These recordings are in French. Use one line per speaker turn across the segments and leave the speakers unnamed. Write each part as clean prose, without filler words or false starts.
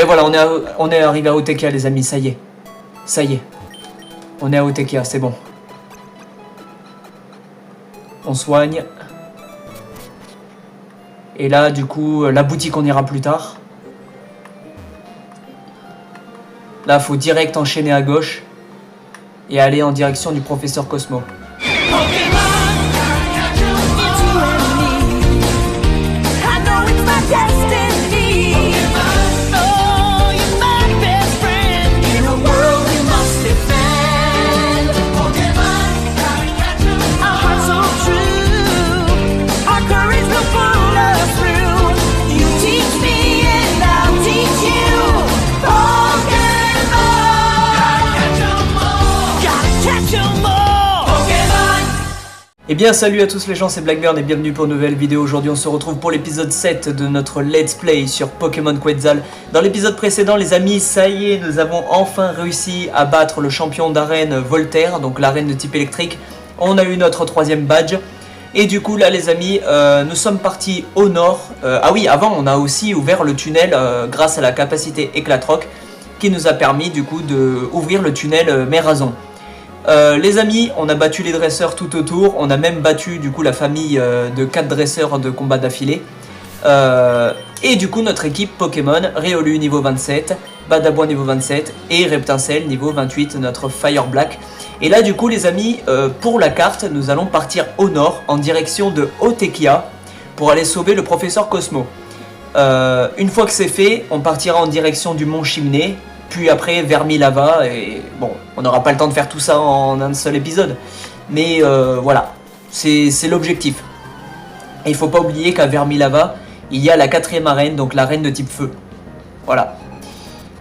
Et voilà, on est arrivé à Otekia, les amis, ça y est. Ça y est. On est à Otekia, c'est bon. On soigne. Et là, du coup, la boutique, on ira plus tard. Là, faut direct enchaîner à gauche. Et aller en direction du professeur Cosmo. Eh bien salut à tous les gens, c'est Blackburn et bienvenue pour une nouvelle vidéo. Aujourd'hui on se retrouve pour l'épisode 7 de notre Let's Play sur Pokémon Quetzal. Dans l'épisode précédent les amis, ça y est, nous avons enfin réussi à battre le champion d'arène Voltaire, donc l'arène de type électrique. On a eu notre 3e badge. Et du coup là les amis, nous sommes partis au nord. Ah oui, avant on a aussi ouvert le tunnel grâce à la capacité Éclatroc qui nous a permis du coup d'ouvrir le tunnel Mérazon. Les amis, on a battu les dresseurs tout autour, on a même battu du coup la famille de 4 dresseurs de combat d'affilée. Et du coup notre équipe Pokémon, Riolu niveau 27, Badaboin niveau 27 et Reptincelle niveau 28, notre Fire Black. Et là du coup les amis, pour la carte, nous allons partir au nord en direction de Otekia pour aller sauver le professeur Cosmo. Une fois que c'est fait, on partira en direction du mont Chimney. Puis après Vermilava, et bon, on n'aura pas le temps de faire tout ça en un seul épisode. Mais voilà, c'est l'objectif. Et il ne faut pas oublier qu'à Vermilava, il y a la 4e arène, donc l'arène de type feu. Voilà.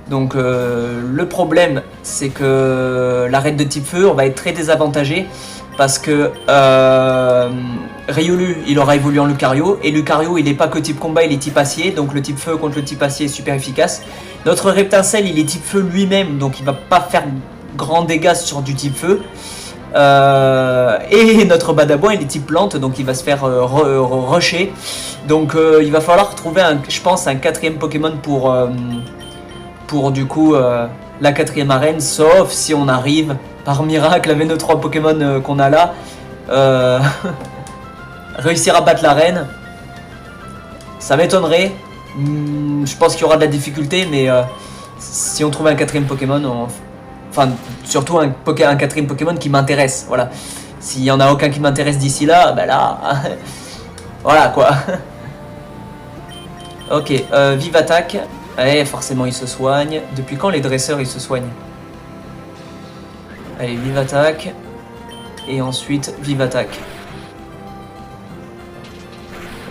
Donc le problème, c'est que l'arène de type feu, on va être très désavantagé. Parce que Riolu, il aura évolué en Lucario. Et Lucario, il n'est pas que type combat, il est type acier. Donc le type feu contre le type acier est super efficace. Notre Reptincelle, il est type feu lui-même. Donc il va pas faire grand dégâts sur du type feu. Et notre Badaboin, il est type plante. Donc il va se faire rusher. Donc il va falloir trouver, je pense, un 4e Pokémon pour du coup la 4e arène. Sauf si on arrive par miracle avec nos 3 Pokémon qu'on a là, réussir à battre l'arène. Ça m'étonnerait. Je pense qu'il y aura de la difficulté, mais si on trouve un 4e Pokémon, enfin surtout un 4e Pokémon qui m'intéresse. Voilà. S'il n'y en a aucun qui m'intéresse d'ici là, ben là, voilà quoi. Ok, vive attaque. Allez, forcément il se soigne. Depuis quand les dresseurs ils se soignent? Allez, vive attaque. Et ensuite, vive attaque.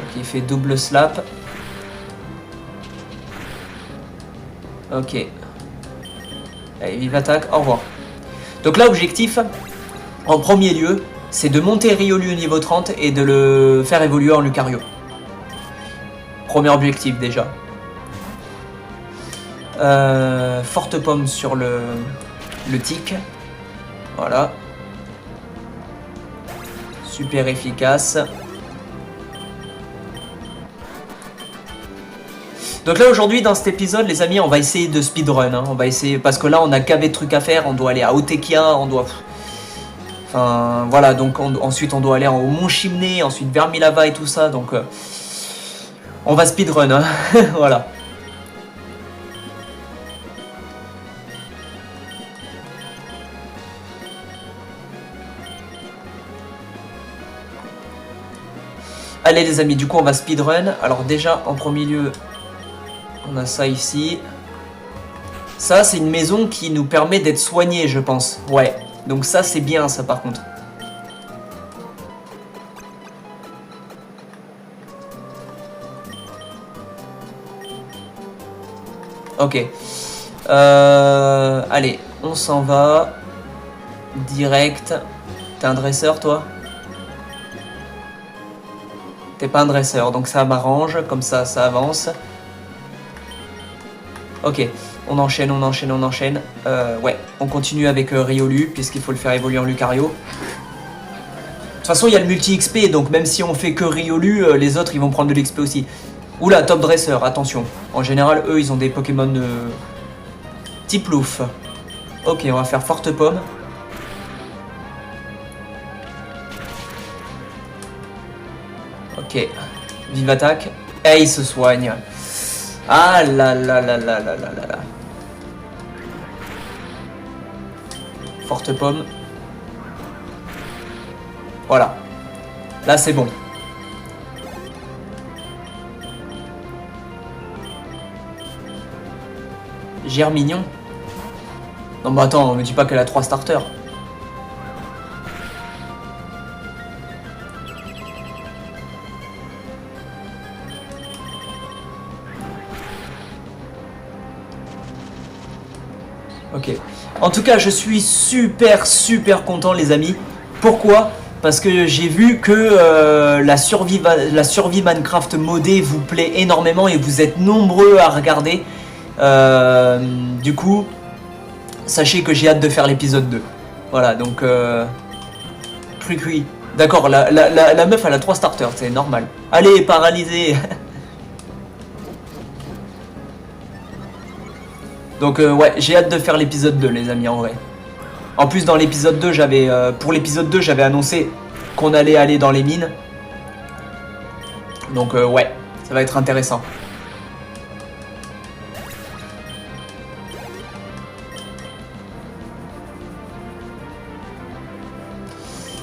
Ok, il fait double slap. Ok. Allez, vive attaque, au revoir. Donc là, objectif, en premier lieu, c'est de monter Riolu au niveau 30 et de le faire évoluer en Lucario. Premier objectif déjà. Forte pomme sur le tic. Voilà. Super efficace. Donc là aujourd'hui dans cet épisode les amis on va essayer de speedrun. On va essayer parce que là on a gavé de trucs à faire. On doit aller à Otekia, on doit... Enfin voilà, donc ensuite on doit aller au mont Chimney, ensuite Vermilava et tout ça. Donc on va speedrun. Hein. Voilà. Allez les amis, du coup on va speedrun. Alors déjà en premier lieu, on a ça ici. Ça c'est une maison qui nous permet d'être soignés je pense. Ouais, donc ça c'est bien ça par contre. Ok. Allez, on s'en va. Direct. T'es un dresseur toi ? T'es pas un dresseur, donc ça m'arrange, comme ça, ça avance. Ok, on enchaîne, on enchaîne, on enchaîne. Ouais, on continue avec Riolu, puisqu'il faut le faire évoluer en Lucario. De toute façon, il y a le multi-XP, donc même si on fait que Riolu, les autres, ils vont prendre de l'XP aussi. Oula, top dresseur, attention. En général, eux, ils ont des Pokémon type Louf. Ok, on va faire forte pomme. Ok, vive attaque. Et il se soigne. Ah là là là là là là là là. Forte pomme. Voilà. Là, c'est bon. Germignon. Non mais attends, on me dit pas qu'elle a 3 starters. Ok. En tout cas, je suis super content les amis. Pourquoi ? Parce que j'ai vu que la survie Minecraft modée vous plaît énormément et vous êtes nombreux à regarder. Du coup, sachez que j'ai hâte de faire l'épisode 2. Voilà, donc... Cri. D'accord, la meuf elle a 3 starters, c'est normal. Allez, paralysé. Donc ouais, j'ai hâte de faire l'épisode 2 les amis en vrai. En plus dans l'épisode 2 j'avais pour l'épisode 2 j'avais annoncé qu'on allait aller dans les mines. Donc ouais, ça va être intéressant.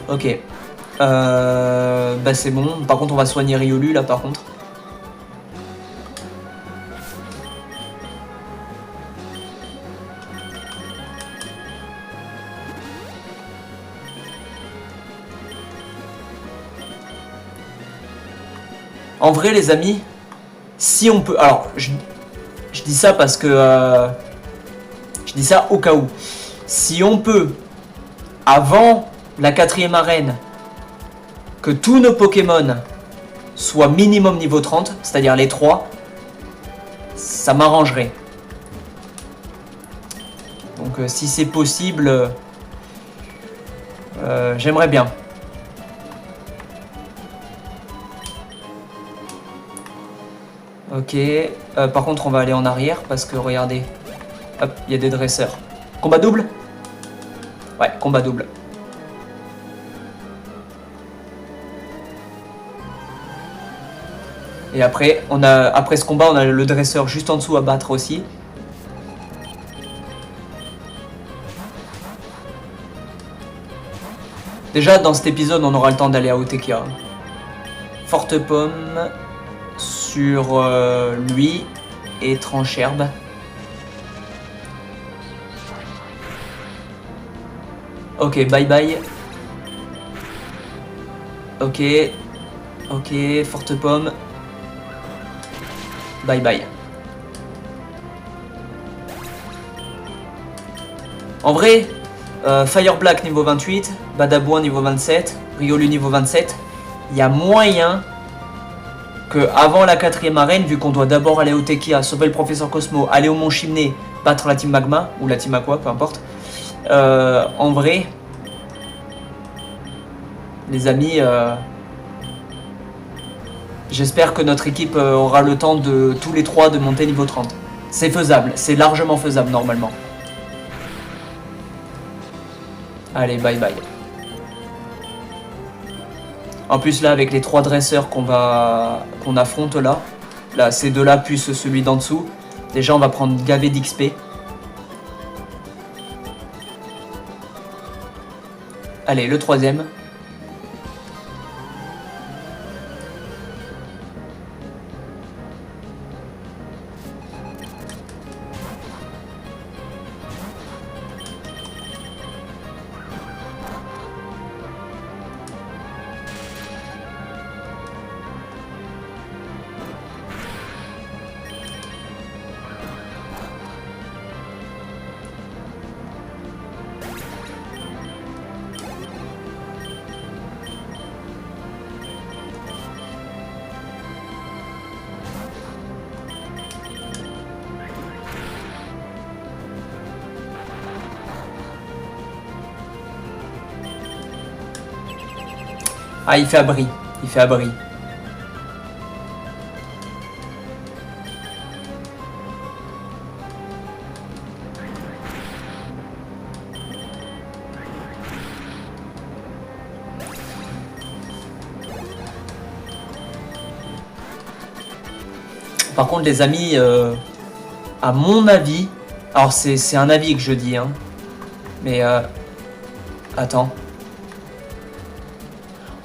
Ok. Bah c'est bon. Par contre on va soigner Riolu là par contre. En vrai les amis, si on peut... Alors, je dis ça parce que... je dis ça au cas où. Si on peut, avant la 4e arène, que tous nos Pokémon soient minimum niveau 30, c'est-à-dire les 3, ça m'arrangerait. Donc si c'est possible, j'aimerais bien. Ok, par contre on va aller en arrière parce que regardez, hop, il y a des dresseurs. Combat double? Ouais, combat double. Et après, après ce combat, on a le dresseur juste en dessous à battre aussi. Déjà, dans cet épisode, on aura le temps d'aller à Otekia. Forte pomme sur lui et tranche-herbe. Ok, bye bye. Ok, ok, forte pomme. Bye bye. En vrai, Fire Black niveau 28, Badabouin niveau 27, Riolu niveau 27, il y a moyen que avant la 4e arène, vu qu'on doit d'abord aller au Tekia, sauver le professeur Cosmo, aller au Mont Chimney, battre la team Magma, ou la team Aqua, peu importe. En vrai, les amis, j'espère que notre équipe aura le temps de tous les 3 de monter niveau 30. C'est faisable, c'est largement faisable normalement. Allez, bye bye. En plus là, avec les 3 dresseurs qu'on affronte là, ces deux-là plus celui d'en dessous, déjà on va prendre gavé d'XP. Allez, le 3e. Ah, il fait abri. Il fait abri. Par contre, les amis, à mon avis... Alors, c'est un avis que je dis, hein. Mais, attends.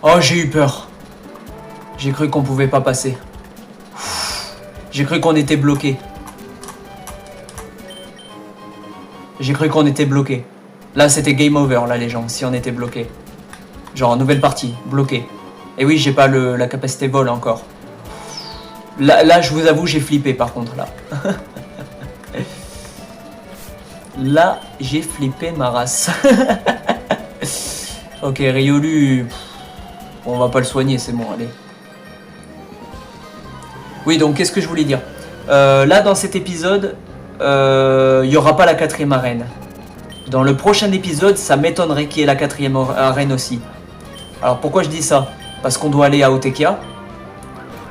Oh, j'ai eu peur. J'ai cru qu'on pouvait pas passer. J'ai cru qu'on était bloqué. J'ai cru qu'on était bloqué. Là, c'était game over, là, les gens, si on était bloqué. Genre, nouvelle partie, bloqué. Et oui, j'ai pas la capacité vol encore. Là, je vous avoue, j'ai flippé, par contre, là. Là, j'ai flippé ma race. Ok, Riolu... Bon, on va pas le soigner, c'est bon, allez. Oui, donc, qu'est-ce que je voulais dire? Là, dans cet épisode, il n'y aura pas la 4e arène. Dans le prochain épisode, ça m'étonnerait qu'il y ait la 4e arène aussi. Alors, pourquoi je dis ça? Parce qu'on doit aller à Otekia.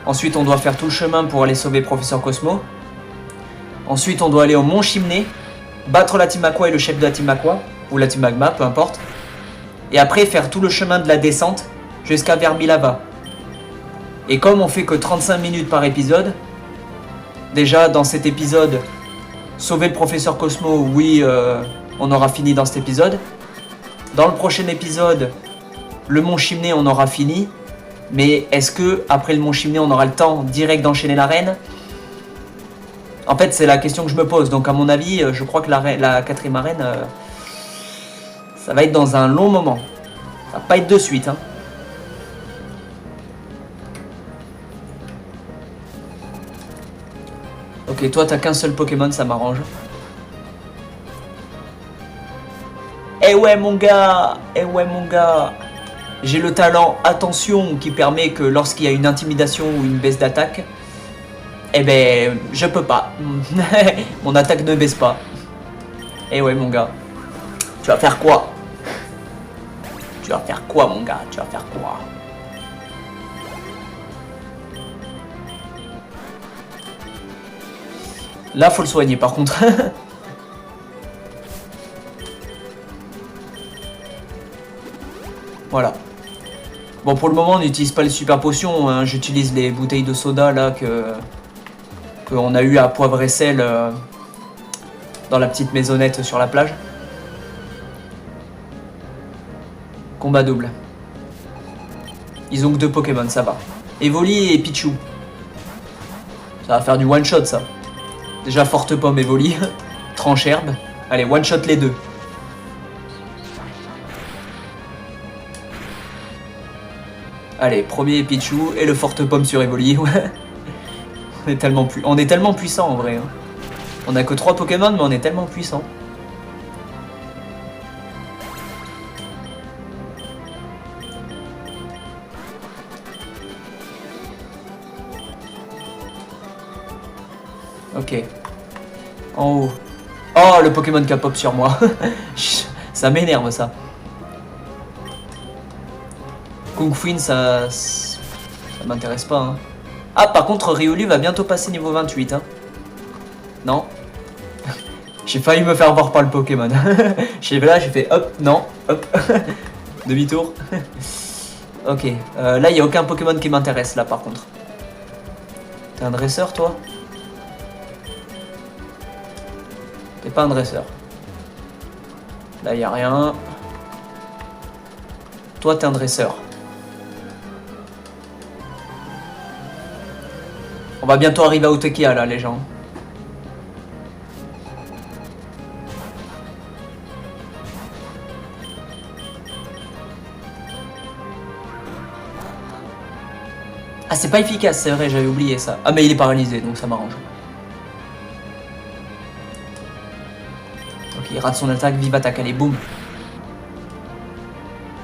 Ensuite, on doit faire tout le chemin pour aller sauver Professeur Cosmo. Ensuite, on doit aller au Mont Chimney, battre la Team Aqua et le chef de la Team Aqua, ou la Team Magma, peu importe. Et après, faire tout le chemin de la descente jusqu'à Vermilava. Et comme on fait que 35 minutes par épisode, déjà dans cet épisode, sauver le Professeur Cosmo, oui, on aura fini dans cet épisode. Dans le prochain épisode, le Mont Chimney, on aura fini. Mais est-ce que après le Mont Chimney, on aura le temps direct d'enchaîner l'arène? En fait, c'est la question que je me pose. Donc, à mon avis, je crois que la 4e arène, ça va être dans un long moment. Ça va pas être de suite. Hein. Ok, toi, t'as qu'un seul Pokémon, ça m'arrange. Eh ouais, mon gars! Eh ouais, mon gars! J'ai le talent attention qui permet que lorsqu'il y a une intimidation ou une baisse d'attaque, eh ben, je peux pas. Mon attaque ne baisse pas. Eh ouais, mon gars. Tu vas faire quoi? Tu vas faire quoi, mon gars? Tu vas faire quoi? Là, faut le soigner, par contre. Voilà. Bon, pour le moment, on n'utilise pas les super potions. Hein. J'utilise les bouteilles de soda là qu'on a eu à Poivre et Sel dans la petite maisonnette sur la plage. Combat double. Ils ont que 2 Pokémon, ça va. Evoli et Pichu. Ça va faire du one shot, ça. Déjà, Forte Pomme, Evoli. Tranche herbe. Allez, one shot les 2. Allez, premier Pichu et le Forte Pomme sur Evoli. On est tellement puissant en vrai. Hein. On a que 3 Pokémon, mais on est tellement puissant. Ok. En haut. Oh, le Pokémon qui a pop sur moi. Ça m'énerve ça. Kung Fuin, ça m'intéresse pas. Hein. Ah, par contre, Riolu va bientôt passer niveau 28. Hein. Non. J'ai failli me faire voir par le Pokémon. J'ai fait hop, non, hop. Demi-tour. Ok. Là, il n'y a aucun Pokémon qui m'intéresse, là, par contre. T'es un dresseur, toi? T'es pas un dresseur. Là, il n'y a rien. Toi, t'es un dresseur. On va bientôt arriver à Otekia, là, les gens. Ah, c'est pas efficace, c'est vrai, j'avais oublié ça. Ah, mais il est paralysé, donc ça m'arrange. Ok, il rate son attaque, vive attaque, allez, boum.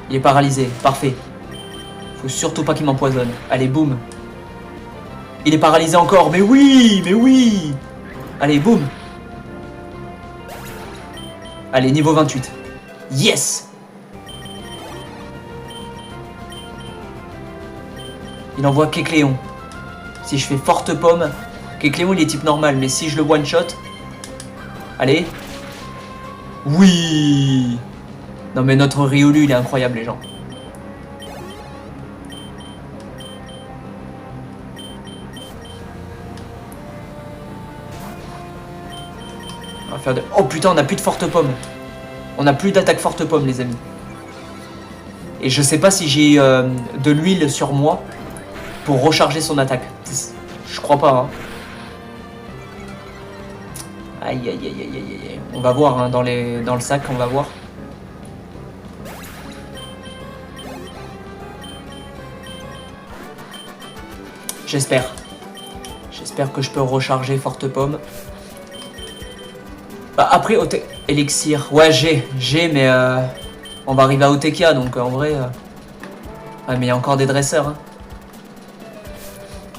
Il est paralysé, parfait. Faut surtout pas qu'il m'empoisonne. Allez, boum. Il est paralysé encore, mais oui, mais oui. Allez, boum. Allez, niveau 28. Yes. Il envoie Kecléon. Si je fais Forte Pomme, Kecléon il est type normal, mais si je le one shot... Allez. Oui. Non mais notre Riolu il est incroyable les gens. On va faire de... Oh putain, on a plus de forte pomme. On a plus d'attaque forte pomme, les amis. Et je sais pas si j'ai de l'huile sur moi pour recharger son attaque. Je crois pas. Hein. Aïe, aïe, aïe, aïe, aïe, aïe. On va voir hein, dans le sac, on va voir. J'espère. J'espère que je peux recharger forte pomme. Bah, après, élixir. Ouais, j'ai, mais on va arriver à Otekia, donc en vrai... Ouais, mais il y a encore des dresseurs. Hein.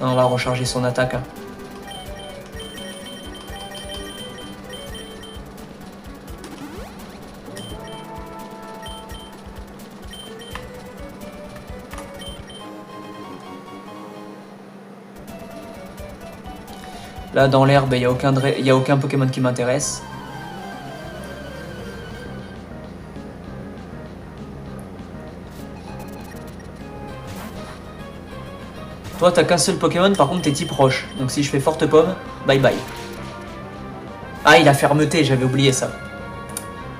On va recharger son attaque. Hein. Là, dans l'herbe, il n'y a aucun Pokémon qui m'intéresse. Toi, t'as qu'un seul Pokémon, par contre, t'es type roche. Donc si je fais forte pomme, bye bye. Ah, il a fermeté, j'avais oublié ça.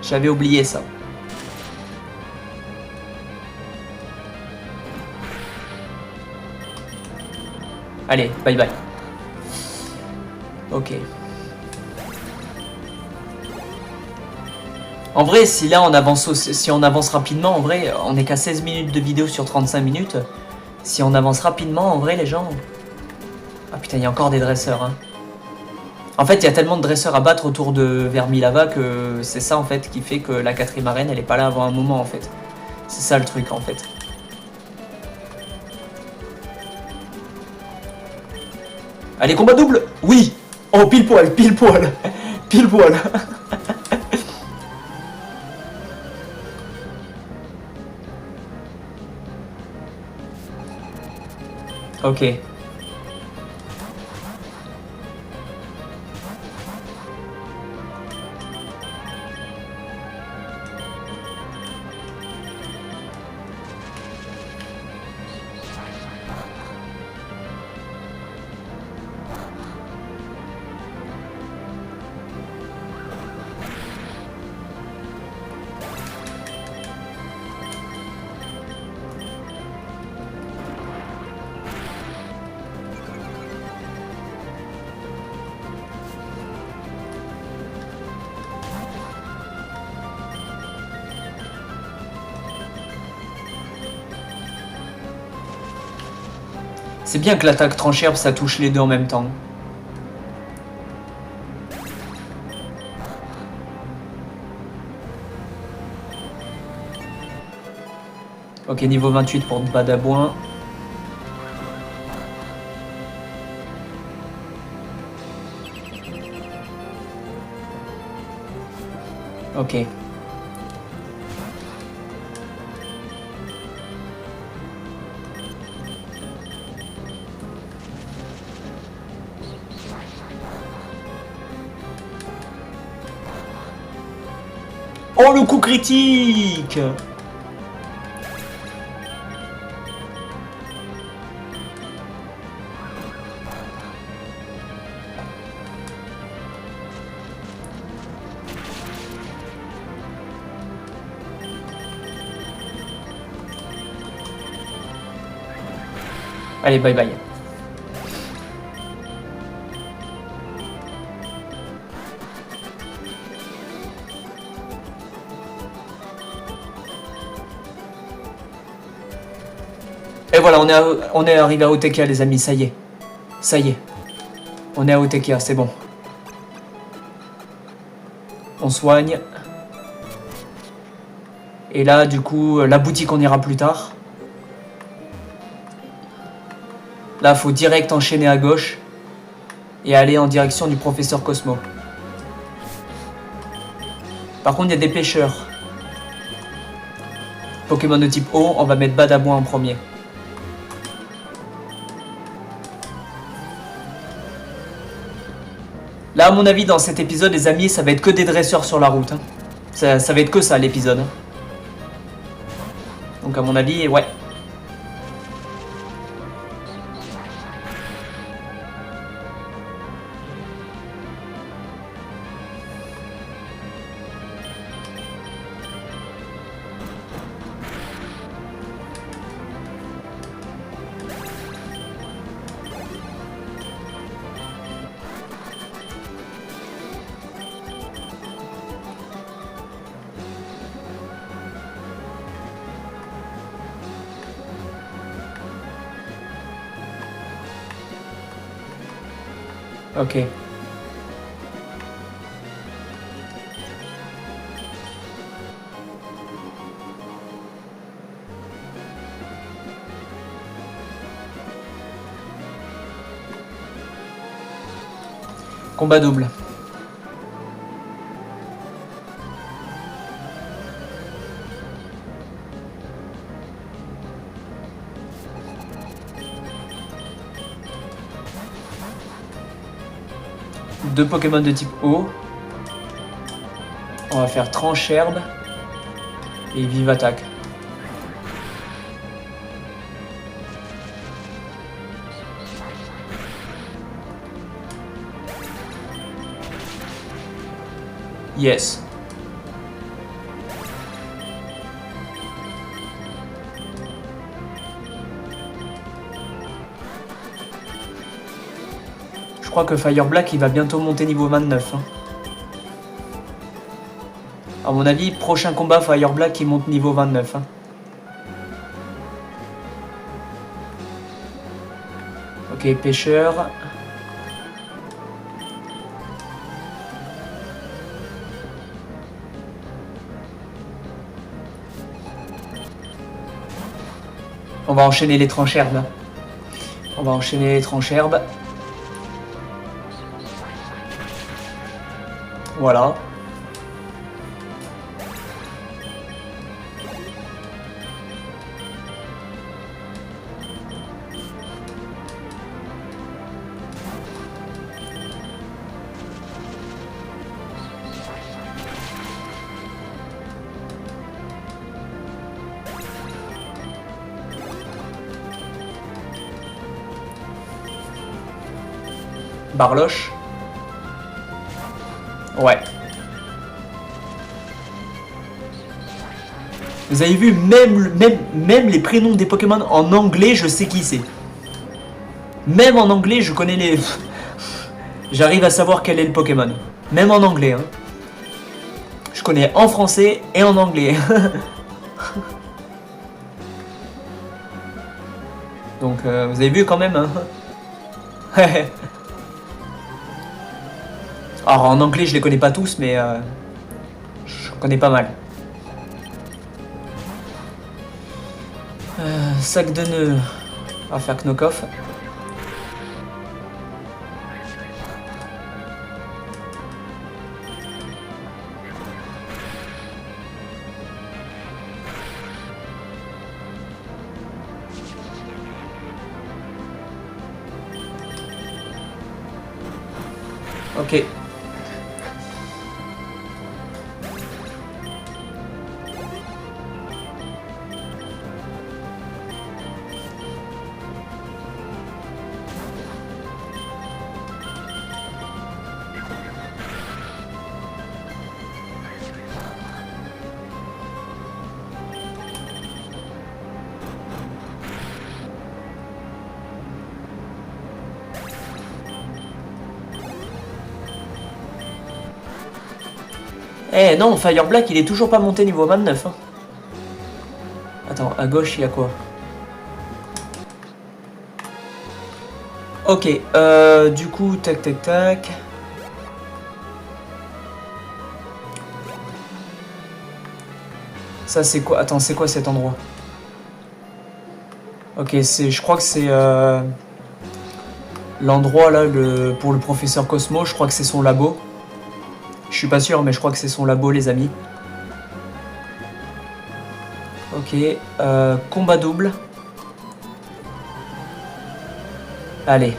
J'avais oublié ça. Allez, bye bye. Ok. En vrai, si là on avance, si on avance rapidement, en vrai, on n'est qu'à 16 minutes de vidéo sur 35 minutes. Si on avance rapidement, en vrai, les gens... Ah putain, il y a encore des dresseurs. Hein. En fait, il y a tellement de dresseurs à battre autour de Vermilava que c'est ça, en fait, qui fait que la 4ème arène, elle est pas là avant un moment, en fait. C'est ça le truc, en fait. Allez, combat double. Oui. Oh, pile poil, pile poil. Pile poil. Ok. C'est bien que l'attaque tranche-herbe, ça touche les deux en même temps. Ok, niveau 28 pour Badabouin. Ok. Oh, le coup critique! Allez, bye bye. Et voilà, on est arrivé à Otekia, les amis, ça y est. Ça y est. On est à Otekia, c'est bon. On soigne. Et là, du coup, la boutique, on ira plus tard. Là, faut direct enchaîner à gauche. Et aller en direction du professeur Cosmo. Par contre, il y a des pêcheurs. Pokémon de type eau, on va mettre Badabouin en premier. Là, à mon avis, dans cet épisode, les amis, ça va être que des dresseurs sur la route. Hein. Ça va être que ça, l'épisode. Donc, à mon avis, ouais. Ok. Combat double. Deux Pokémon de type eau. On va faire tranche herbe et vive attaque. Yes. Je crois que Fire Black il va bientôt monter niveau 29. Hein. À mon avis, prochain combat Fire Black qui monte niveau 29. Hein. Ok, pêcheur. On va enchaîner les tranches herbes. On va enchaîner les tranches herbes. Voilà. Barloche. Ouais. Vous avez vu, même les prénoms des Pokémon en anglais, je sais qui c'est. Même en anglais, je connais les... J'arrive à savoir quel est le Pokémon. Même en anglais. Hein. Je connais en français et en anglais. Donc, vous avez vu quand même. Hein. Alors, en anglais, je les connais pas tous, mais je connais pas mal. Sac de nœuds. On va faire knock-off. Ok. Eh non, Fire Black il est toujours pas monté niveau 29. Hein. Attends, à gauche il y a quoi? Ok, du coup, tac tac tac. Ça c'est quoi? Attends, c'est quoi cet endroit? Ok, je crois que c'est l'endroit là pour le professeur Cosmo, je crois que c'est son labo. Je suis pas sûr, mais je crois que c'est son labo, les amis. Ok, combat double. Allez.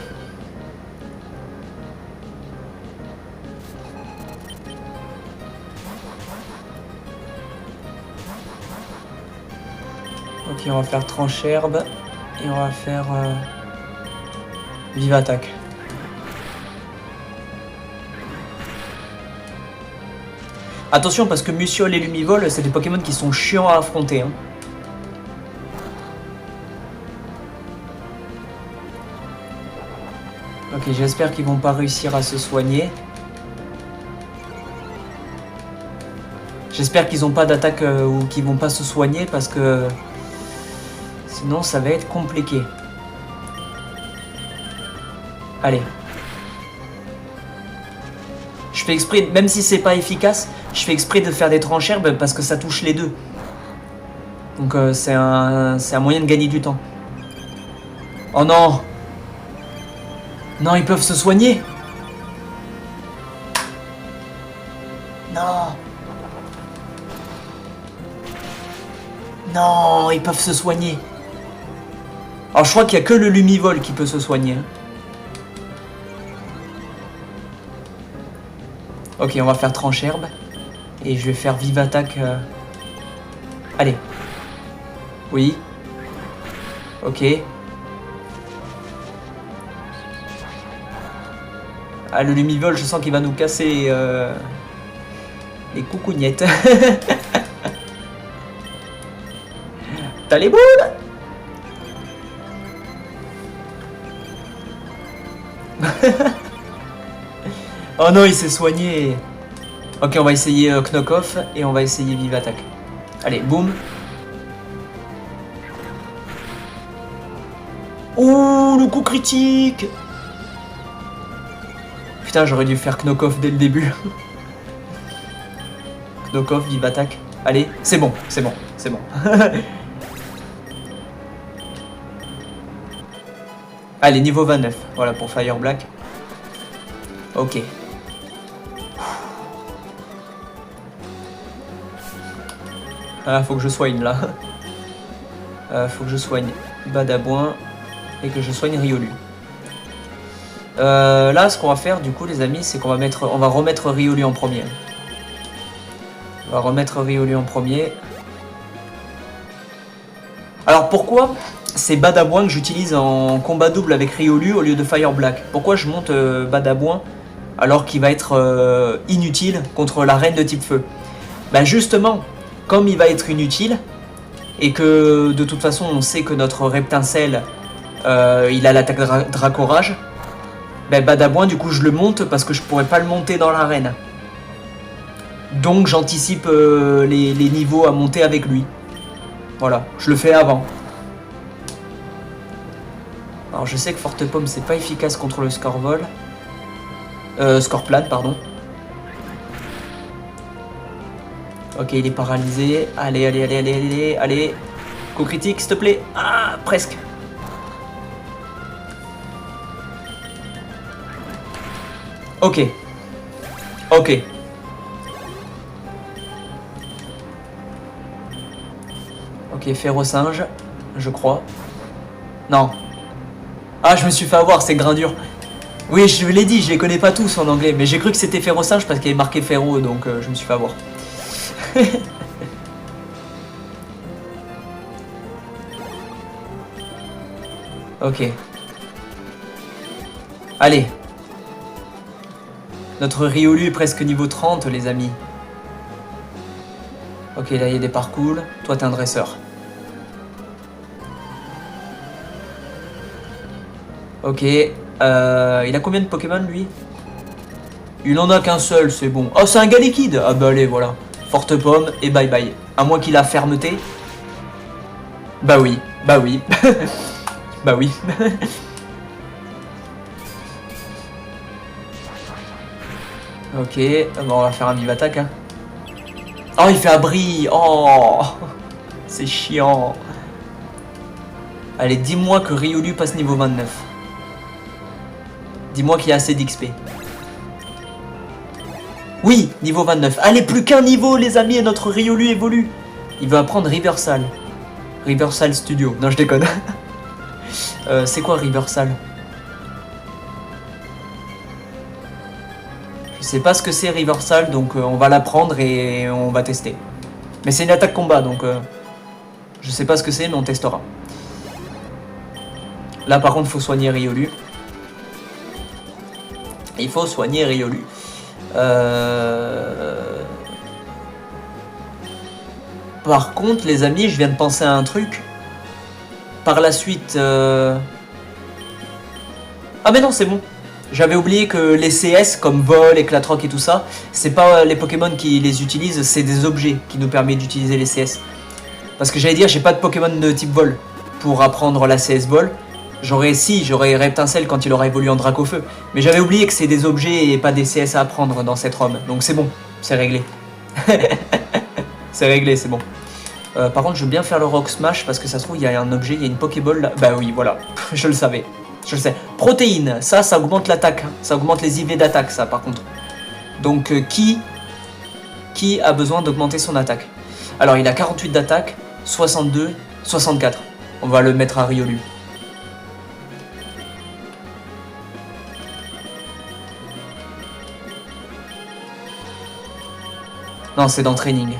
Ok, on va faire tranche herbe. Et on va faire vive attaque. Attention parce que Musiole et Lumivol, c'est des Pokémon qui sont chiants à affronter. Hein. Ok, j'espère qu'ils vont pas réussir à se soigner. J'espère qu'ils n'ont pas d'attaque ou qu'ils vont pas se soigner parce que sinon ça va être compliqué. Allez. fais exprès, même si c'est pas efficace, je fais exprès de faire des tranchères parce que ça touche les deux. Donc c'est un moyen de gagner du temps. Oh non! Non, ils peuvent se soigner! Non! Non, ils peuvent se soigner. Alors je crois qu'il n'y a que le Lumivol qui peut se soigner. Ok, on va faire tranche-herbe. Et je vais faire vive attaque. Allez. Oui. Ok. Ah, le Lumivol, je sens qu'il va nous casser les coucougnettes. T'as les boules? Oh non, il s'est soigné. Ok, on va essayer Knock-Off et on va essayer Vive Attaque. Allez, boum. Oh, le coup critique. Putain, j'aurais dû faire Knock-Off dès le début. Knock-Off, Vive Attaque. Allez, c'est bon, c'est bon, c'est bon. Allez, niveau 29. Voilà pour Fire Black. Ok. Ah, faut que je soigne là. Faut que je soigne Badabouin et que je soigne Riolu. Là, ce qu'on va faire du coup, les amis, c'est qu'on va remettre Riolu en premier. On va remettre Riolu en premier. Alors pourquoi c'est Badabouin que j'utilise en combat double avec Riolu au lieu de Fire Black? Pourquoi je monte Badabouin alors qu'il va être inutile contre la reine de type feu? Ben justement, comme il va être inutile, et que de toute façon on sait que notre Reptincelle il a l'attaque Dracorage, ben Badabouin du coup je le monte parce que je pourrais pas le monter dans l'arène. Donc j'anticipe les niveaux à monter avec lui. Voilà, je le fais avant. Alors je sais que Forte Pomme c'est pas efficace contre le Scorvol. Scorplane, pardon. Ok, il est paralysé. Allez, allez, allez, allez, allez, allez. Coup critique, s'il te plaît. Ah, presque. Ok. Ok. Ok, Férocinge, je crois. Non. Ah, je me suis fait avoir, c'est Grindure. Oui, je l'ai dit, je les connais pas tous en anglais, mais j'ai cru que c'était Férocinge parce qu'il y avait marqué Féro, donc je me suis fait avoir. Ok. Allez. Notre Riolu est presque niveau 30, les amis. Ok, là il y a des parcours. Toi, t'es un dresseur. Ok. Il a combien de Pokémon, lui? Il en a qu'un seul, c'est bon. Oh, c'est un Galekid. Ah bah allez, voilà. Forte Pomme et bye bye. À moins qu'il a fermeté. Bah oui, bah oui. Bah oui. Ok, bon, on va faire un vive attaque. Hein. Oh, il fait abri. Oh, c'est chiant. Allez, dis-moi que Riolu passe niveau 29. Dis-moi qu'il y a assez d'XP. Oui, niveau 29. Allez, plus qu'un niveau, les amis, et notre Riolu évolue. Il veut apprendre Riversal. Riversal Studio. Non, je déconne. C'est quoi Riversal? Je sais pas ce que c'est Riversal, donc on va l'apprendre et on va tester. Mais c'est une attaque combat, donc je sais pas ce que c'est, mais on testera. Là, par contre, il faut soigner Riolu. Il faut soigner Riolu. Par contre, les amis, je viens de penser à un truc. Par la suite... Ah mais non, c'est bon. J'avais oublié que les CS, comme Vol, Éclatroc et tout ça, c'est pas les Pokémon qui les utilisent, c'est des objets qui nous permettent d'utiliser les CS. Parce que j'allais dire, j'ai pas de Pokémon de type Vol pour apprendre la CS Vol. J'aurais Reptincelle quand il aura évolué en Dracofeu. Mais j'avais oublié que c'est des objets et pas des CS à prendre dans cette ROM. Donc c'est bon, c'est réglé. C'est réglé, c'est bon. Par contre, je veux bien faire le Rock Smash parce que ça se trouve, il y a un objet, il y a une Pokéball là. Bah oui, voilà, je le savais. Je le sais. Protéines, ça augmente l'attaque. Ça augmente les IV d'attaque, ça, par contre. Donc, qui a besoin d'augmenter son attaque? Alors, il a 48 d'attaque, 62, 64. On va le mettre à Riolu. Non, c'est dans Training.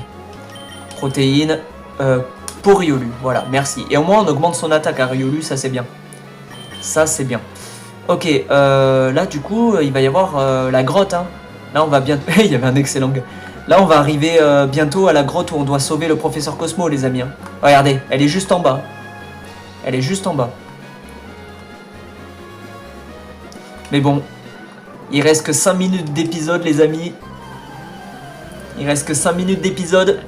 Protéines pour Riolu, voilà, merci. Et au moins, on augmente son attaque à Riolu, ça c'est bien. Ça c'est bien. Ok, là du coup, il va y avoir la grotte. Hein. Là, on va bientôt... Il y avait un excellent gars. Là, on va arriver bientôt à la grotte où on doit sauver le professeur Cosmo, les amis. Hein. Regardez, elle est juste en bas. Elle est juste en bas. Mais bon, il reste que 5 minutes d'épisode, les amis. Il reste que 5 minutes d'épisode.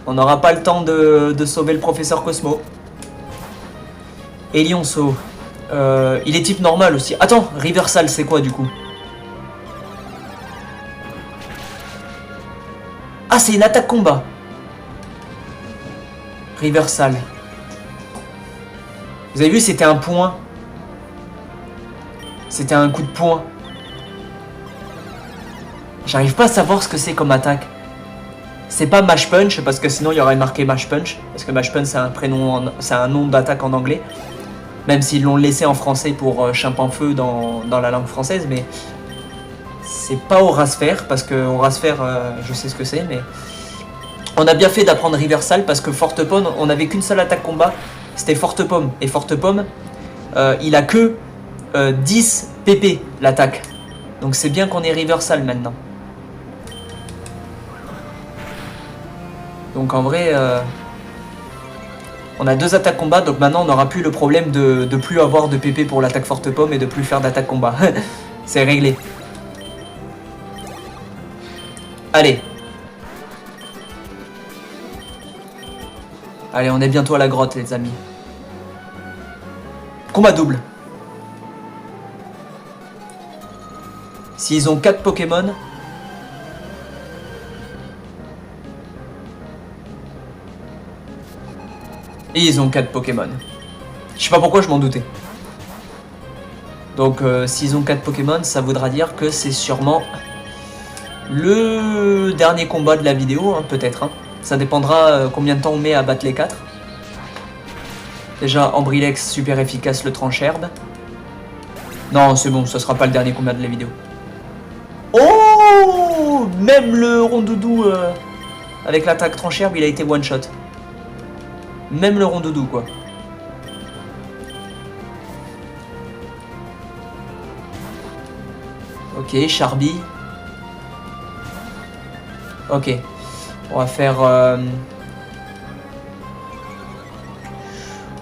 On n'aura pas le temps de sauver le professeur Cosmo. Et Lionceau. Il est type normal aussi. Attends, Riversal, c'est quoi du coup? Ah, c'est une attaque combat. Riversal. Vous avez vu, c'était un point. C'était un coup de poing. J'arrive pas à savoir ce que c'est comme attaque. C'est pas Mash Punch, parce que sinon il y aurait marqué Mash Punch. Parce que Mash Punch, c'est un prénom, c'est un nom d'attaque en anglais. Même s'ils l'ont laissé en français pour Chimpanfeu dans la langue française, mais c'est pas Aurasphère, parce que Aurasphère, je sais ce que c'est, mais on a bien fait d'apprendre Riversal, parce que Forte Pomme, on n'avait qu'une seule attaque combat, c'était Forte Pomme. Et Forte Pomme, il a que 10 PP l'attaque. Donc c'est bien qu'on ait Riversal maintenant. Donc en vrai, on a 2 attaques combat, donc maintenant on n'aura plus le problème de plus avoir de PP pour l'attaque Forte Pomme et de plus faire d'attaque combat. C'est réglé. Allez. Allez, on est bientôt à la grotte, les amis. Combat double. S'ils ont 4 Pokémon... Et ils ont 4 Pokémon. Je sais pas pourquoi je m'en doutais. Donc s'ils ont 4 Pokémon, ça voudra dire que c'est sûrement le dernier combat de la vidéo, hein, peut-être. Hein. Ça dépendra combien de temps on met à battre les 4. Déjà, Ambrilex, super efficace, le tranche-herbe. Non, c'est bon, ce sera pas le dernier combat de la vidéo. Oh! Même le Rondoudou avec l'attaque tranche-herbe, il a été one-shot. Même le Rondoudou, quoi. Ok, Charby. Ok. On va faire... on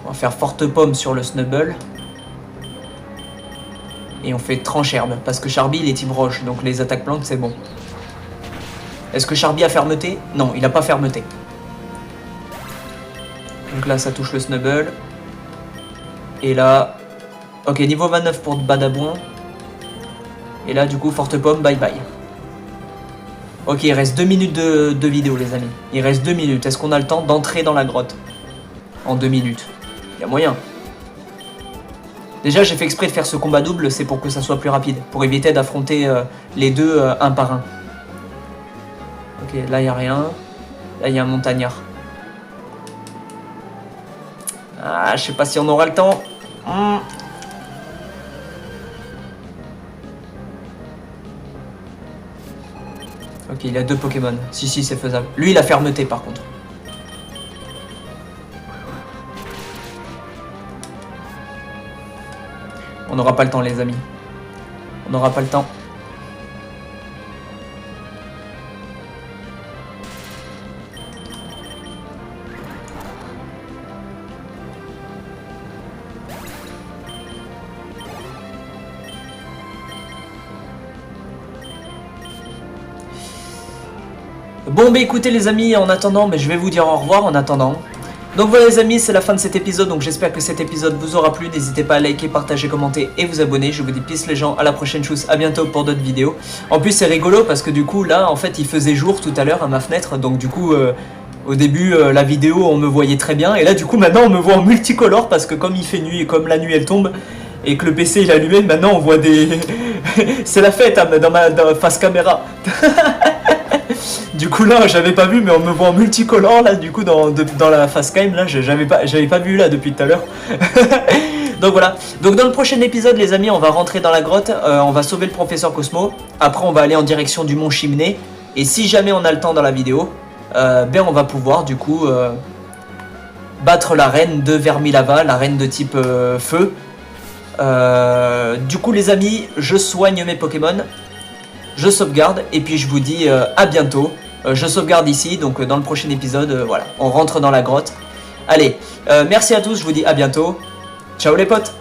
va faire Forte Pomme sur le Snubble. Et on fait Tranche-herbe. Parce que Charby, il est type roche. Donc les attaques plantes, c'est bon. Est-ce que Charby a fermeté? Non, il a pas fermeté. Donc là, ça touche le Snubble. Et là... Ok, niveau 29 pour Badabouin. Et là, du coup, Forte Pomme, bye bye. Ok, il reste 2 minutes de vidéo, les amis. Il reste 2 minutes. Est-ce qu'on a le temps d'entrer dans la grotte? En 2 minutes. Il y a moyen. Déjà, j'ai fait exprès de faire ce combat double, c'est pour que ça soit plus rapide. Pour éviter d'affronter les deux un par un. Ok, là, il n'y a rien. Là, il y a un montagnard. Ah, je sais pas si on aura le temps. Ok, il a 2 Pokémon. Si, c'est faisable. Lui, il a fermeté, par contre. On n'aura pas le temps, les amis. On n'aura pas le temps. Bon bah écoutez les amis, en attendant, mais je vais vous dire au revoir en attendant. Donc voilà les amis, c'est la fin de cet épisode, donc j'espère que cet épisode vous aura plu. N'hésitez pas à liker, partager, commenter et vous abonner. Je vous dis peace les gens, à la prochaine chose, à bientôt pour d'autres vidéos. En plus c'est rigolo parce que du coup là en fait il faisait jour tout à l'heure à ma fenêtre, donc du coup au début la vidéo on me voyait très bien et là du coup maintenant on me voit en multicolore parce que comme il fait nuit et comme la nuit elle tombe et que le PC il est allumé, maintenant on voit des... c'est la fête hein, dans ma face caméra. Du coup là j'avais pas vu mais on me voit en multicolore là du coup dans la facecam là j'avais pas vu là depuis tout à l'heure. Donc voilà, donc dans le prochain épisode les amis on va rentrer dans la grotte, on va sauver le professeur Cosmo, après on va aller en direction du mont Chimney et si jamais on a le temps dans la vidéo, ben on va pouvoir du coup battre la reine de Vermilava, la reine de type feu. Du coup les amis je soigne mes Pokémon, je sauvegarde et puis je vous dis à bientôt. Je sauvegarde ici, donc dans le prochain épisode, voilà, on rentre dans la grotte. Allez, merci à tous, je vous dis à bientôt. Ciao les potes!